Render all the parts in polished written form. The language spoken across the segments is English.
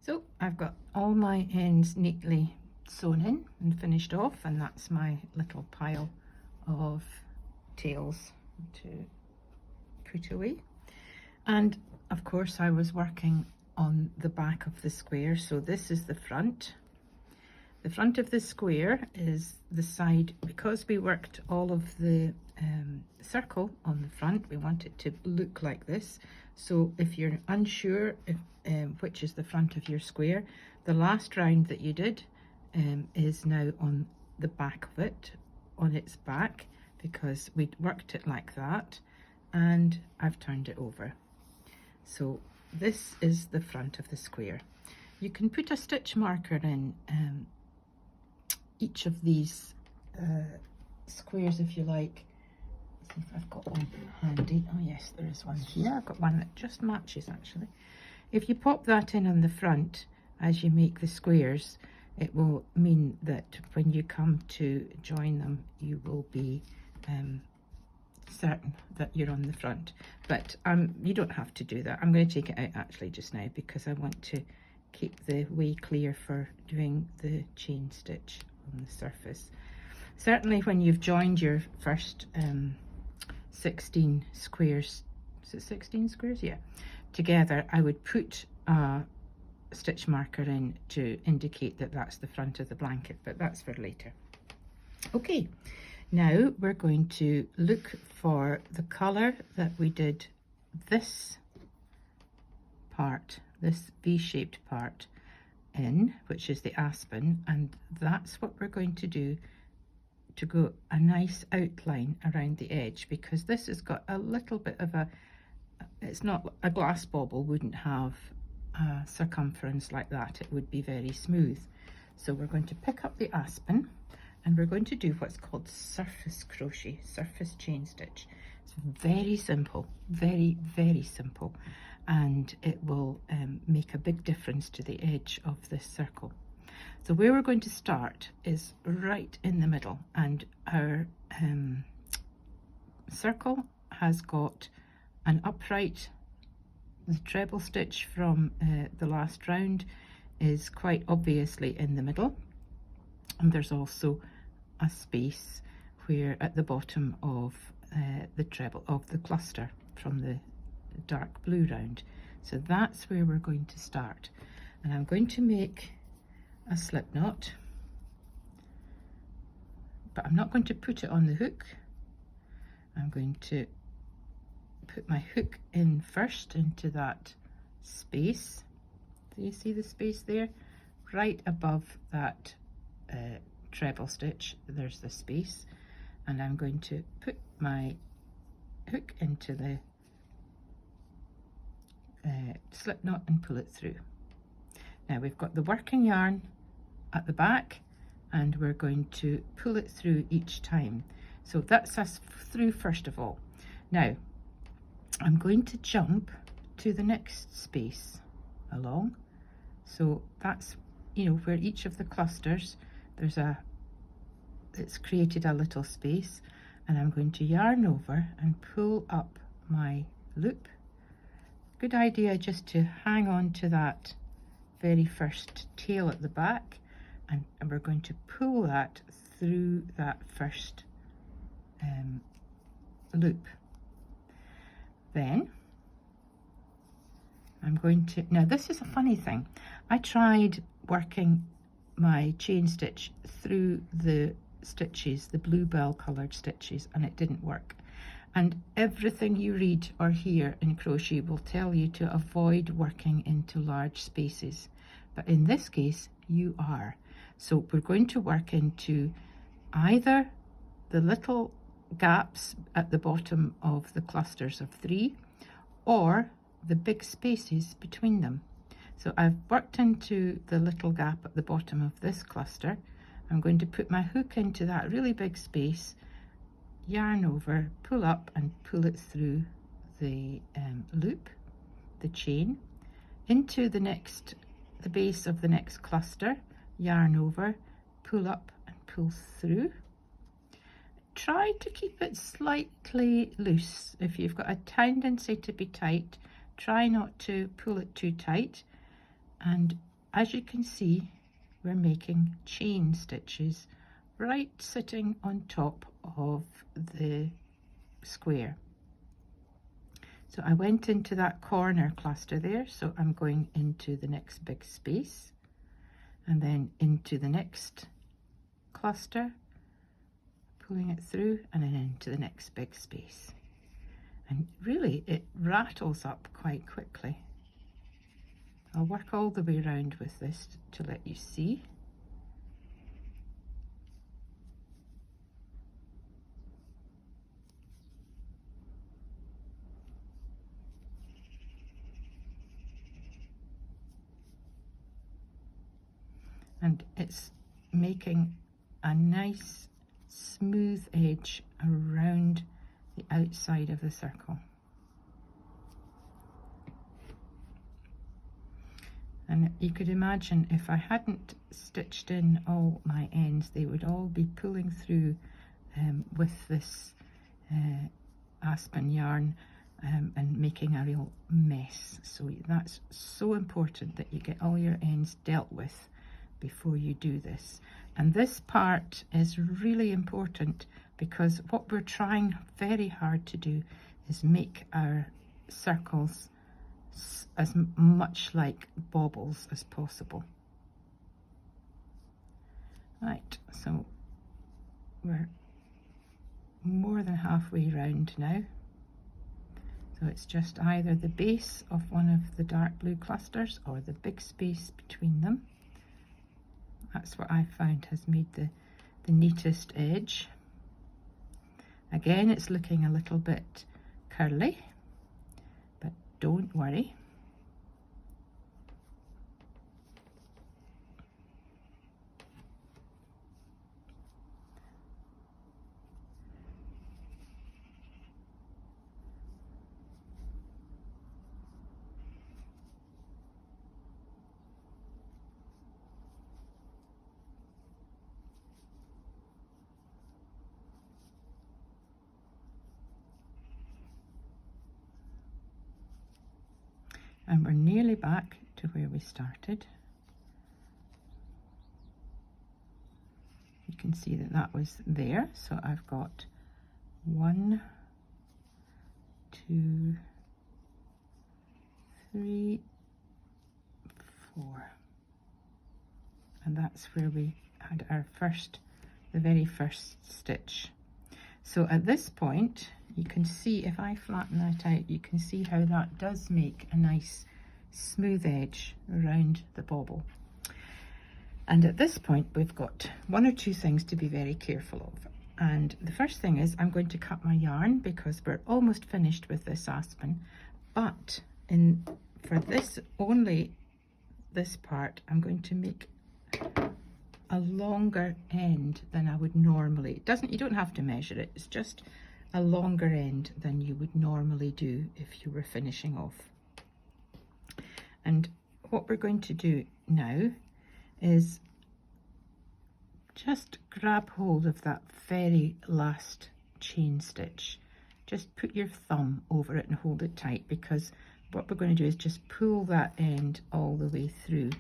So I've got all my ends neatly sewn in and finished off, and that's my little pile of tails to put away. And of course I was working on the back of the square, so this is the front. The front of the square is the side, because we worked all of the circle on the front, we want it to look like this. So if you're unsure if, which is the front of your square, the last round that you did is now on the back of it, on its back, because we worked it like that, and I've turned it over. So this is the front of the square. You can put a stitch marker in each of these squares if you like. Let's see if I've got one handy. Oh yes, there is one here. I've got one that just matches actually. If you pop that in on the front as you make the squares, it will mean that when you come to join them, you will be certain that you're on the front. But you don't have to do that. I'm going to take it out actually just now because I want to keep the way clear for doing the chain stitch on the surface. Certainly when you've joined your first 16 squares, is it 16 squares? Yeah, together, I would put a stitch marker in to indicate that that's the front of the blanket, but that's for later. Okay, now we're going to look for the colour that we did this part, this V-shaped part in, which is the aspen, and that's what we're going to do to go a nice outline around the edge, because this has got a little bit of a, it's not, a glass bauble wouldn't have a circumference like that, it would be very smooth. So we're going to pick up the aspen and we're going to do what's called surface crochet, surface chain stitch. It's very simple, very, very simple, and it will make a big difference to the edge of this circle. So where we're going to start is right in the middle, and our circle has got an upright, the treble stitch from the last round is quite obviously in the middle, and there's also a space where at the bottom of the treble of the cluster from the dark blue round. So that's where we're going to start, and I'm going to make a slip knot, but I'm not going to put it on the hook. I'm going to put my hook in first into that space. Do you see the space there? Right above that treble stitch, there's the space, and I'm going to put my hook into the slip knot and pull it through. Now we've got the working yarn at the back, and we're going to pull it through each time. So that's us through first of all. Now I'm going to jump to the next space along. So that's, you know, where each of the clusters, there's it's created a little space, and I'm going to yarn over and pull up my loop. Good idea just to hang on to that very first tail at the back, and we're going to pull that through that first loop. Then I'm going to, now this is a funny thing, I tried working my chain stitch through the stitches, the bluebell coloured stitches, and it didn't work. And everything you read or hear in crochet will tell you to avoid working into large spaces, but in this case you are. So we're going to work into either the little gaps at the bottom of the clusters of 3 or the big spaces between them. So I've worked into the little gap at the bottom of this cluster. I'm going to put my hook into that really big space, yarn over, pull up and pull it through the loop, the chain, into the base of the next cluster, yarn over, pull up and pull through. Try to keep it slightly loose. If you've got a tendency to be tight, try not to pull it too tight, and as you can see, we're making chain stitches right sitting on top of the square. So I went into that corner cluster there, so I'm going into the next big space and then into the next cluster, pulling it through, and then into the next big space. And really it rattles up quite quickly. I'll work all the way around with this to let you see. And it's making a nice smooth edge around the outside of the circle. And you could imagine if I hadn't stitched in all my ends, they would all be pulling through with this aspen yarn and making a real mess. So that's so important that you get all your ends dealt with before you do this. And this part is really important because what we're trying very hard to do is make our circles as much like baubles as possible. Right, so we're more than halfway round now. So it's just either the base of one of the dark blue clusters or the big space between them. That's what I found has made the neatest edge. Again, it's looking a little bit curly, but don't worry. And we're nearly back to where we started. You can see that that was there. So I've got 1, 2, 3, 4. And that's where we had our the very first stitch. So at this point, you can see, if I flatten that out, you can see how that does make a nice smooth edge around the bauble. And at this point, we've got 1 or 2 things to be very careful of. And the first thing is I'm going to cut my yarn because we're almost finished with this aspen. But for this, only this part, I'm going to make a longer end than I would normally. You don't have to measure it. It's just a longer end than you would normally do if you were finishing off. And what we're going to do now is just grab hold of that very last chain stitch. Just put your thumb over it and hold it tight, because what we're going to do is just pull that end all the way through.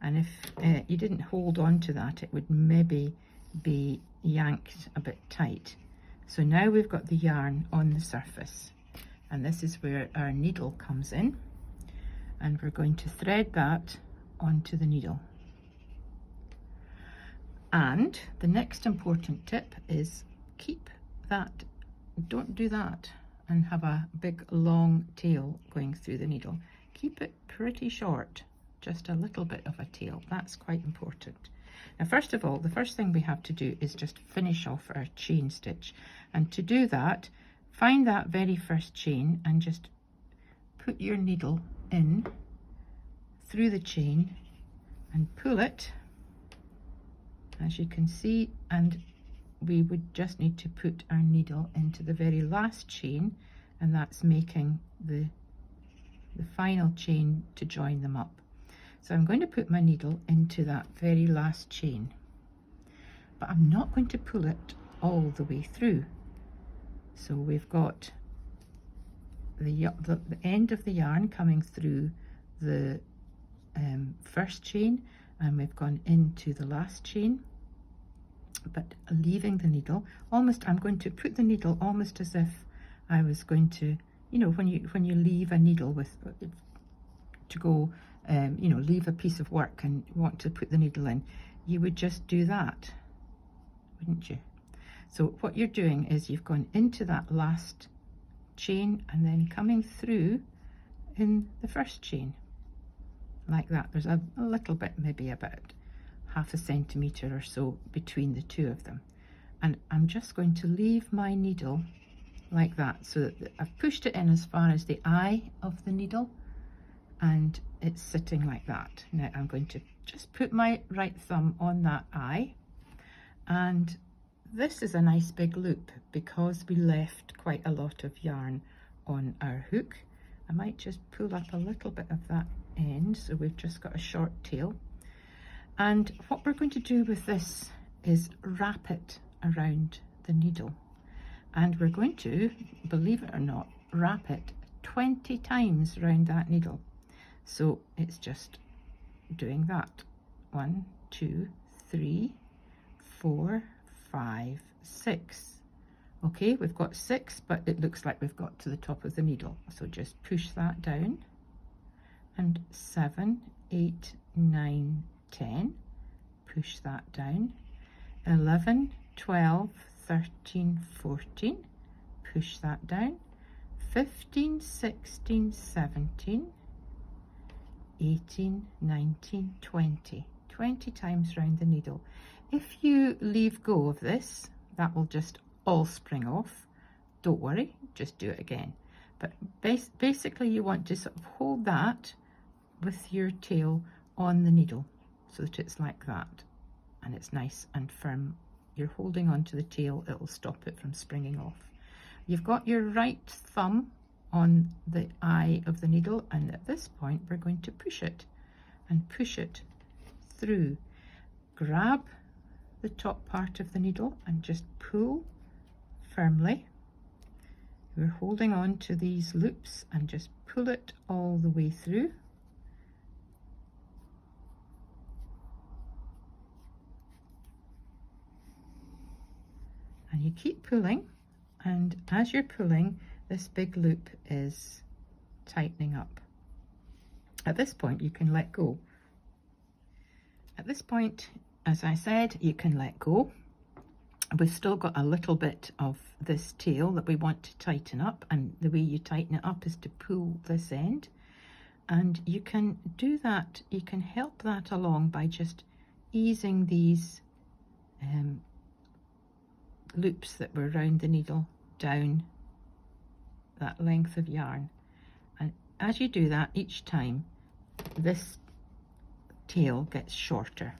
And if you didn't hold on to that, it would maybe be yanked a bit tight. So now we've got the yarn on the surface, and this is where our needle comes in, and we're going to thread that onto the needle. And the next important tip is keep that, don't do that and have a big long tail going through the needle. Keep it pretty short, just a little bit of a tail. That's quite important. Now, first of all, the first thing we have to do is just finish off our chain stitch. And to do that, find that very first chain and just put your needle in through the chain and pull it, as you can see, and we would just need to put our needle into the very last chain, and that's making the final chain to join them up. So I'm going to put my needle into that very last chain, but I'm not going to pull it all the way through. So we've got the end of the yarn coming through the first chain, and we've gone into the last chain, but leaving the needle almost. I'm going to put the needle almost as if I was going to, you know, when you leave a needle with to go, you know, leave a piece of work and want to put the needle in, you would just do that, wouldn't you? So what you're doing is you've gone into that last chain and then coming through in the first chain like that. There's a little bit, maybe about ½ centimetre or so between the two of them, and I'm just going to leave my needle like that, so that I've pushed it in as far as the eye of the needle and it's sitting like that. Now I'm going to just put my right thumb on that eye, and this is a nice big loop because we left quite a lot of yarn on our hook. I might just pull up a little bit of that end, so we've just got a short tail. And what we're going to do with this is wrap it around the needle, and we're going to, believe it or not, wrap it 20 times around that needle. So it's just doing that. 1, 2, 3, 4, 5, 6. Okay, we've got 6, but it looks like we've got to the top of the needle, so just push that down. And 7, 8, 9, 10, push that down. 11, 12, 13, 14, push that down. 15, 16, 17, 18, 19, 20. 20 times round the needle. If you leave go of this, that will just all spring off. Don't worry, just do it again. But basically you want to sort of hold that with your tail on the needle so that it's like that, and it's nice and firm. You're holding on to the tail, it'll stop it from springing off. You've got your right thumb on the eye of the needle, and at this point we're going to push it and push it through. Grab the top part of the needle and just pull firmly. We're holding on to these loops and just pull it all the way through. And you keep pulling, and as you're pulling, this big loop is tightening up. At this point you can let go. At this point, as I said, you can let go. We've still got a little bit of this tail that we want to tighten up, and the way you tighten it up is to pull this end, and you can do that, you can help that along by just easing these loops that were around the needle down that length of yarn. And as you do that, each time this tail gets shorter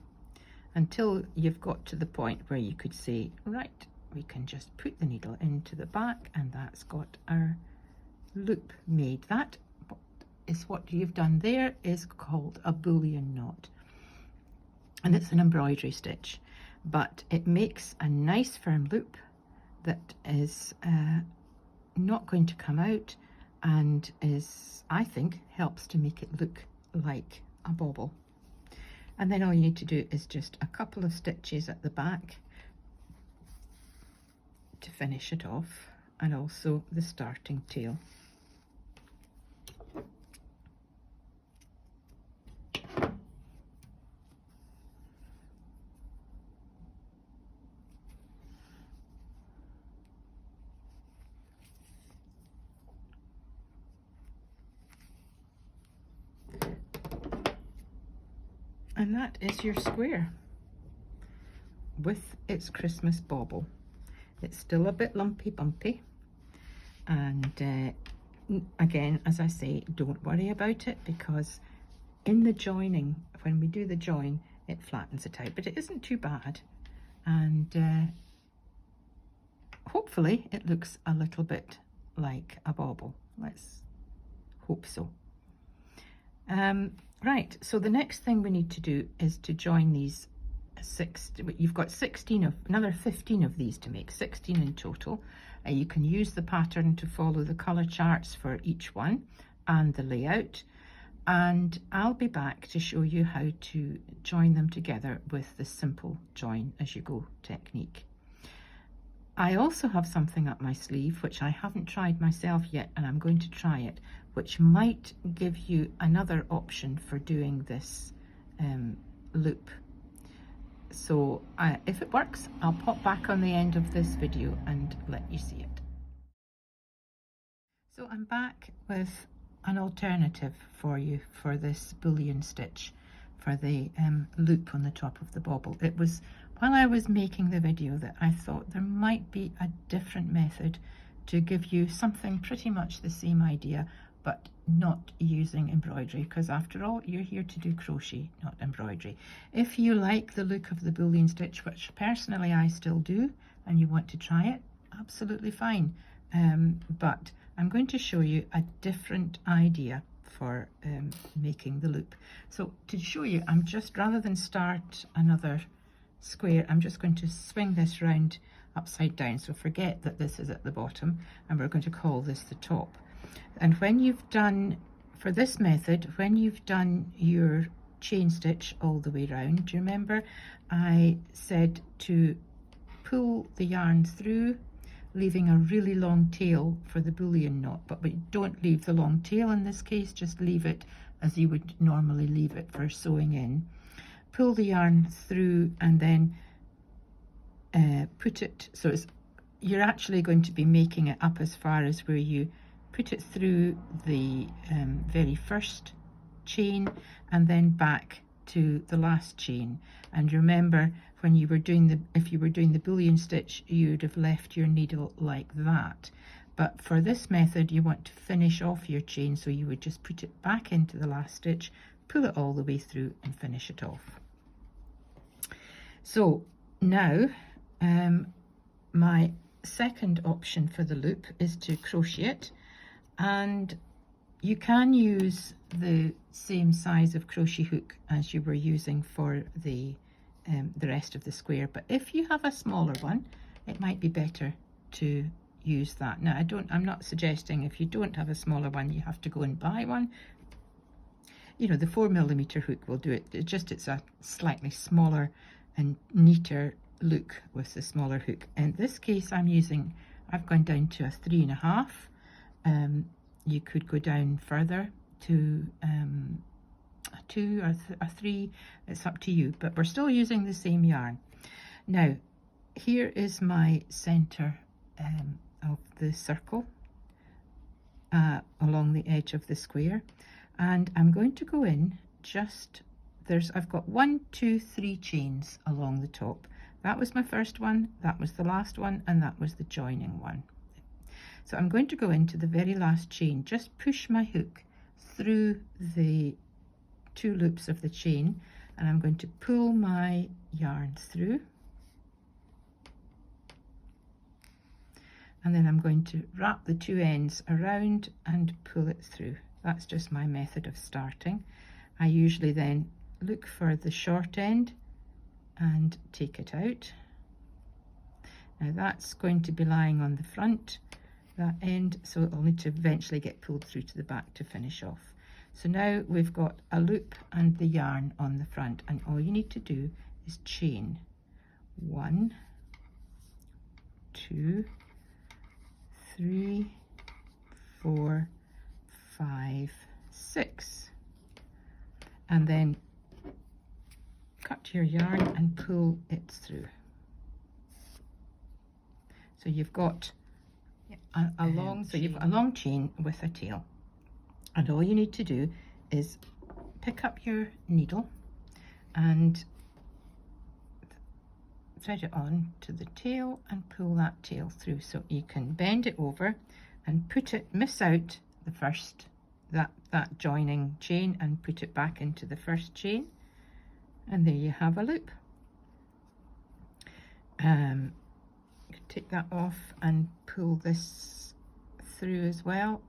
until you've got to the point where you could say, right, we can just put the needle into the back, and that's got our loop made. That is what you've done there is called a bullion knot, and it's an embroidery stitch, but it makes a nice firm loop that is not going to come out, and is, I think, helps to make it look like a bauble. And then all you need to do is just a couple of stitches at the back to finish it off, and also the starting tail. And that is your square with its Christmas bauble. It's still a bit lumpy bumpy, and again, as I say, don't worry about it, because in the joining, when we do the join, it flattens it out, but it isn't too bad, and hopefully it looks a little bit like a bauble. Let's hope so. Right, so the next thing we need to do is to join these you've got 16 of, another 15 of these to make, 16 in total. You can use the pattern to follow the colour charts for each one and the layout. and I'll be back to show you how to join them together with the simple join as you go technique. I also have something up my sleeve which I haven't tried myself yet, and I'm going to try it, which might give you another option for doing this loop. So if it works, I'll pop back on the end of this video and let you see it. So I'm back with an alternative for you for this bullion stitch for the loop on the top of the bauble. It was while I was making the video that I thought there might be a different method to give you something pretty much the same idea, but not using embroidery, because after all, you're here to do crochet, not embroidery. If you like the look of the bullion stitch, which personally I still do, and you want to try it, absolutely fine. But I'm going to show you a different idea for making the loop. So to show you, I'm just, rather than start another square, I'm just going to swing this round upside down. So forget that this is at the bottom, and we're going to call this the top. And when you've done, for this method, when you've done your chain stitch all the way round, do you remember I said to pull the yarn through, leaving a really long tail for the bullion knot, but we don't leave the long tail in this case, just leave it as you would normally leave it for sewing in. Pull the yarn through and then put it, so you're actually going to be making it up as far as where you put it through the very first chain and then back to the last chain. And remember, when you were doing if you were doing the bullion stitch, you'd have left your needle like that. But for this method, you want to finish off your chain, so you would just put it back into the last stitch, pull it all the way through and finish it off. So now my second option for the loop is to crochet it, and you can use the same size of crochet hook as you were using for the rest of the square, but if you have a smaller one, it might be better to use that. Now I'm not suggesting if you don't have a smaller one you have to go and buy one. You know, the 4mm hook will do it. It's a slightly smaller and neater look with the smaller hook. In this case, I've gone down to a 3.5. You could go down further to a 2 or a 3. It's up to you, but we're still using the same yarn. Now, here is my center of the circle along the edge of the square, and I'm going to go in just, I've got 1, 2, 3 chains along the top. That was my first one, that was the last one, and that was the joining one. So I'm going to go into the very last chain, just push my hook through the 2 loops of the chain, and I'm going to pull my yarn through, and then I'm going to wrap the 2 ends around and pull it through. That's just my method of starting. I usually then look for the short end and take it out. Now that's going to be lying on the front, that end, so it'll need to eventually get pulled through to the back to finish off. So now we've got a loop and the yarn on the front, and all you need to do is chain 1, 2, 3, 4, 5, 6, and then cut your yarn and pull it through. So you've got a long chain with a tail, and all you need to do is pick up your needle and thread it on to the tail and pull that tail through, so you can bend it over and miss out the first, that joining chain, and put it back into the first chain, and there you have a loop. Take that off and pull this through as well.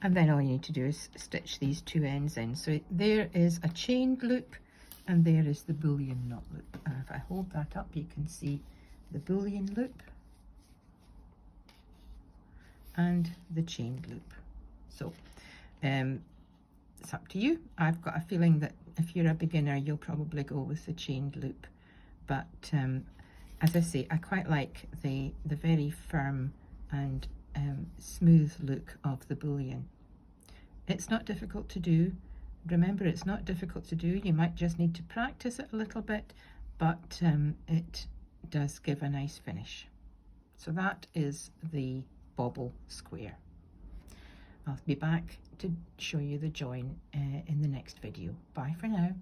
And then all you need to do is stitch these 2 ends in. So there is a chained loop and there is the bullion knot loop. And if I hold that up, you can see the bullion loop and the chain loop. So it's up to you. I've got a feeling that if you're a beginner, you'll probably go with the chained loop, but as I say, I quite like the very firm and smooth look of the bullion. It's not difficult to do. Remember, it's not difficult to do. You might just need to practice it a little bit, but it does give a nice finish. So that is the bauble square. I'll be back to show you the join in the next video. Bye for now.